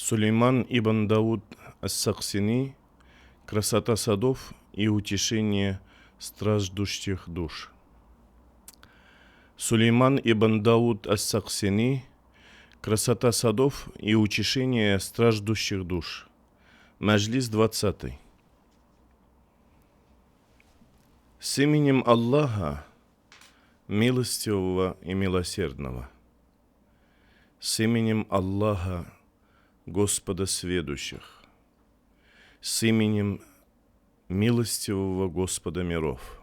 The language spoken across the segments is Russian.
Сулейман ибн Дауд ас-Саксини «Красота садов и утешение страждущих душ». Сулейман ибн Дауд ас-Саксини «Красота садов и утешение страждущих душ». Маджлис 20. С именем Аллаха, милостивого и милосердного. С именем Аллаха, Господа сведущих. С именем милостивого Господа миров.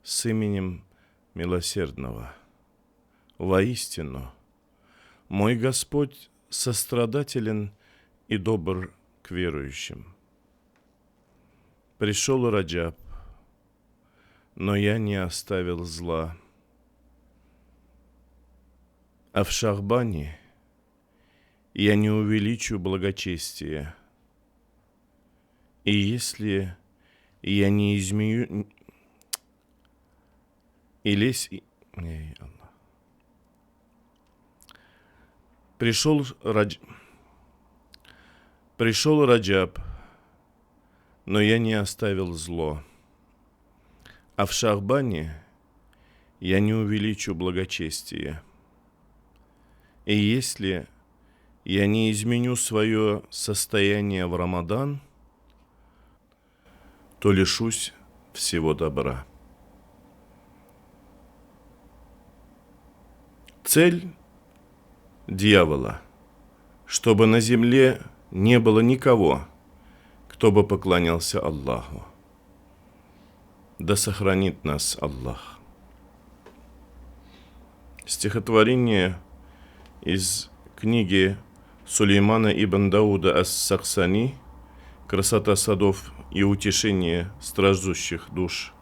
С именем милосердного. Воистину, мой Господь сострадателен и добр к верующим. Пришел Раджаб, но я не оставил зла. А в Шахбане я не увеличу благочестие. И если я не изменю... Пришел Раджаб, но я не оставил зло. А в Шахбане я не увеличу благочестие. И если я не изменю свое состояние в Рамадан, то лишусь всего добра. Цель дьявола, чтобы на земле не было никого, кто бы поклонялся Аллаху. Да сохранит нас Аллах. Стихотворение из книги Сулеймана ибн Дауда ас-Саксани «Красота садов и утешение страждущих душ».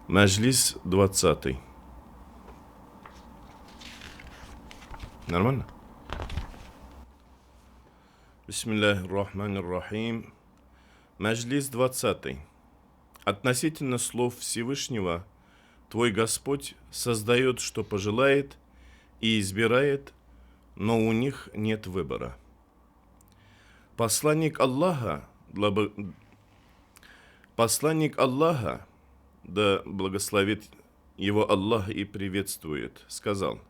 Маджлис 20. Нормально? Бисмиллахир-рахманир-рахим. Маджлис 20. Относительно слов Всевышнего, твой Господь создает, что пожелает, и избирает, но у них нет выбора. Посланник Аллаха, да благословит его Аллах и приветствует, сказал: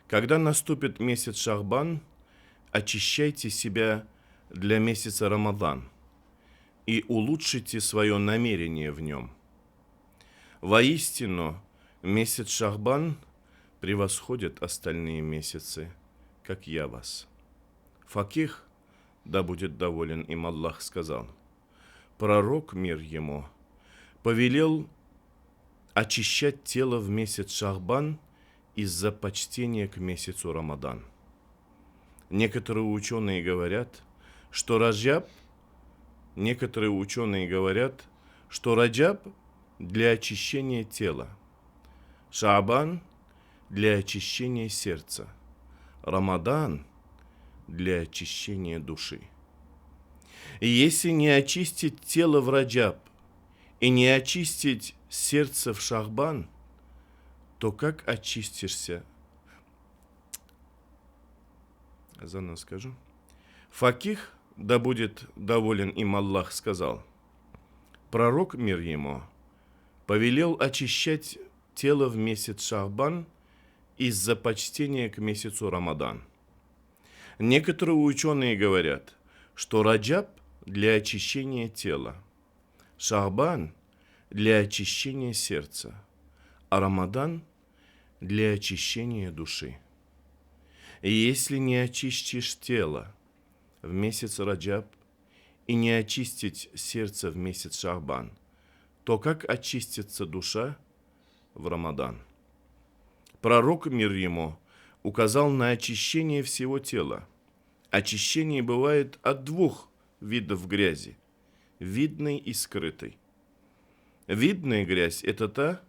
когда наступит месяц Шахбан, очищайте себя для месяца Рамадан и улучшите свое намерение в нем. Воистину, месяц Шахбан превосходит остальные месяцы, как я вас. Факих, да будет доволен им Аллах, сказал: пророк, мир ему, повелел очищать тело в месяц Шахбан из-за почтения к месяцу Рамадан. Некоторые ученые говорят, что Раджаб для очищения тела, Шаабан для очищения сердца, Рамадан для очищения души. И если не очистить тело в Раджаб и не очистить сердце в Шахбан, то как очистишься? Заново скажу. Факих, да будет доволен им Аллах, сказал: пророк, мир ему, повелел очищать тело в месяц Шахбан из-за почтения к месяцу Рамадан. Некоторые ученые говорят, что Раджаб для очищения тела, Шахбан для очищения сердца, а Рамадан для очищения души. И если не очистишь тело в месяц Раджаб и не очистить сердце в месяц Шахбан, то как очистится душа в Рамадан? Пророк, мир ему, указал на очищение всего тела. Очищение бывает от двух видов грязи – видной и скрытой. Видная грязь – это та,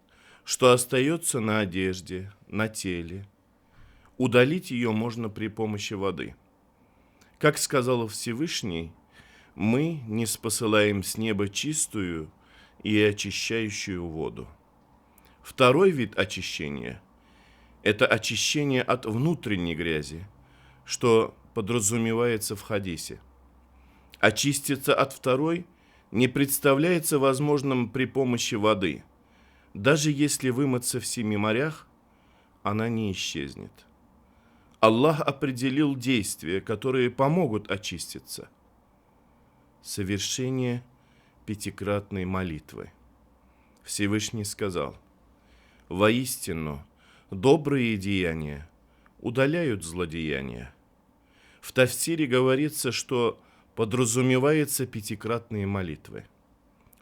что остается на одежде, на теле. Удалить ее можно при помощи воды. Как сказал Всевышний, мы ниспосылаем с неба чистую и очищающую воду. Второй вид очищения – это очищение от внутренней грязи, что подразумевается в хадисе. Очиститься от второй не представляется возможным при помощи воды. Даже если вымыться в 7 морях, она не исчезнет. Аллах определил действия, которые помогут очиститься. Совершение 5-кратной молитвы. Всевышний сказал: «Воистину, добрые деяния удаляют злодеяния». В тафсире говорится, что подразумевается 5-кратные молитвы.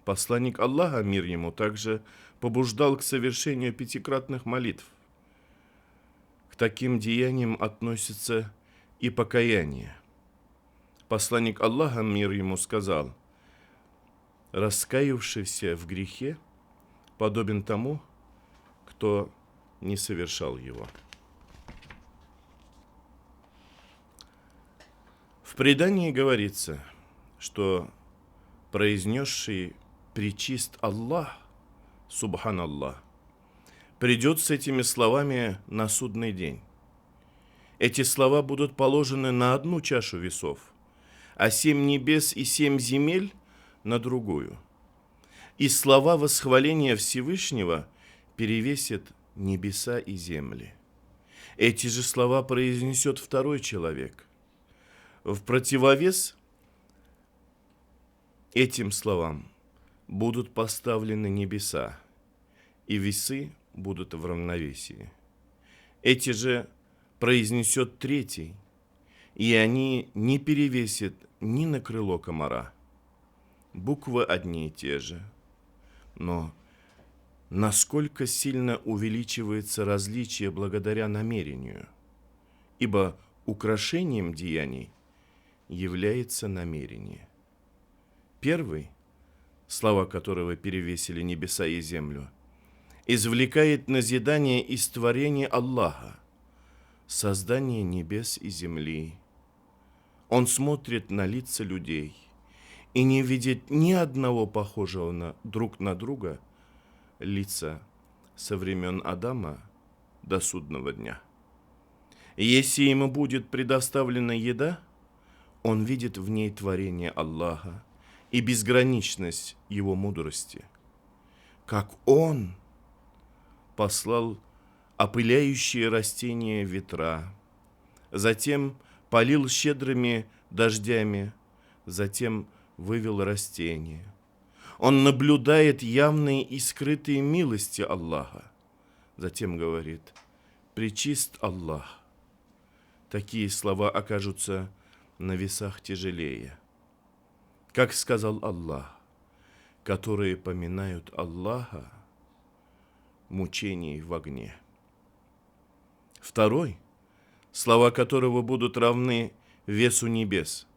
Посланник Аллаха, мир ему, также побуждал к совершению 5-кратных молитв. К таким деяниям относится и покаяние. Посланник Аллаха, мир ему, сказал: «Раскаявшийся в грехе подобен тому, кто не совершал его». В предании говорится, что произнесший «Пречист Аллах», Субханаллах, придет с этими словами на судный день. Эти слова будут положены на одну чашу весов, а 7 небес и 7 земель на другую. И слова восхваления Всевышнего перевесят небеса и земли. Эти же слова произнесет второй человек. В противовес этим словам будут поставлены небеса, и весы будут в равновесии. Эти же произнесет третий, и они не перевесят ни на крыло комара. Буквы одни и те же, но насколько сильно увеличивается различие благодаря намерению, ибо украшением деяний является намерение. Первый, слова которого перевесили небеса и землю, извлекает назидание из творения Аллаха, создания небес и земли. Он смотрит на лица людей и не видит ни одного похожего друг на друга лица со времен Адама до судного дня. Если ему будет предоставлена еда, он видит в ней творение Аллаха и безграничность Его мудрости. Как Он послал опыляющие растения ветра, затем полил щедрыми дождями, затем вывел растения. Он наблюдает явные и скрытые милости Аллаха. Затем говорит: «Пречист Аллах». Такие слова окажутся на весах тяжелее. Как сказал Аллах: которые поминают Аллаха, мучений в огне. Второй, слова которого будут равны весу небес,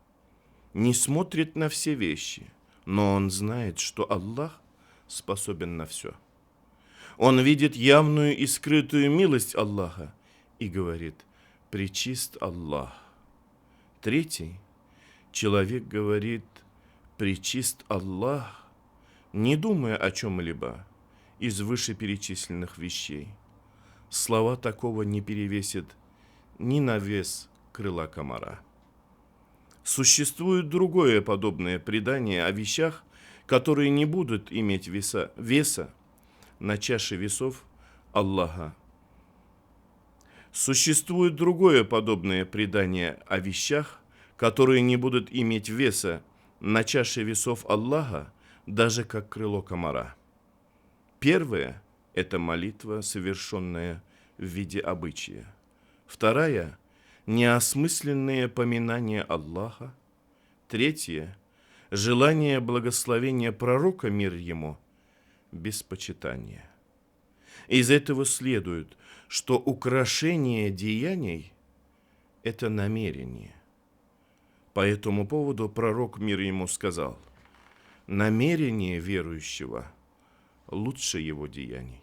не смотрит на все вещи, но он знает, что Аллах способен на все. Он видит явную и скрытую милость Аллаха и говорит: «Пречист Аллах». Третий человек говорит: «Пречист Аллах», не думая о чем-либо из вышеперечисленных вещей. Слова такого не перевесят ни на вес крыла комара. Существует другое подобное предание о вещах, которые не будут иметь веса на чаше весов Аллаха. Существует другое подобное предание о вещах, которые не будут иметь веса на чаше весов Аллаха, даже как крыло комара. Первое – это молитва, совершенная в виде обычая. Вторая – неосмысленное поминание Аллаха. Третье – желание благословения пророка, мир ему, без почитания. Из этого следует, что украшение деяний – это намерение. По этому поводу пророк, мир ему, сказал: «Намерение верующего лучше его деяний».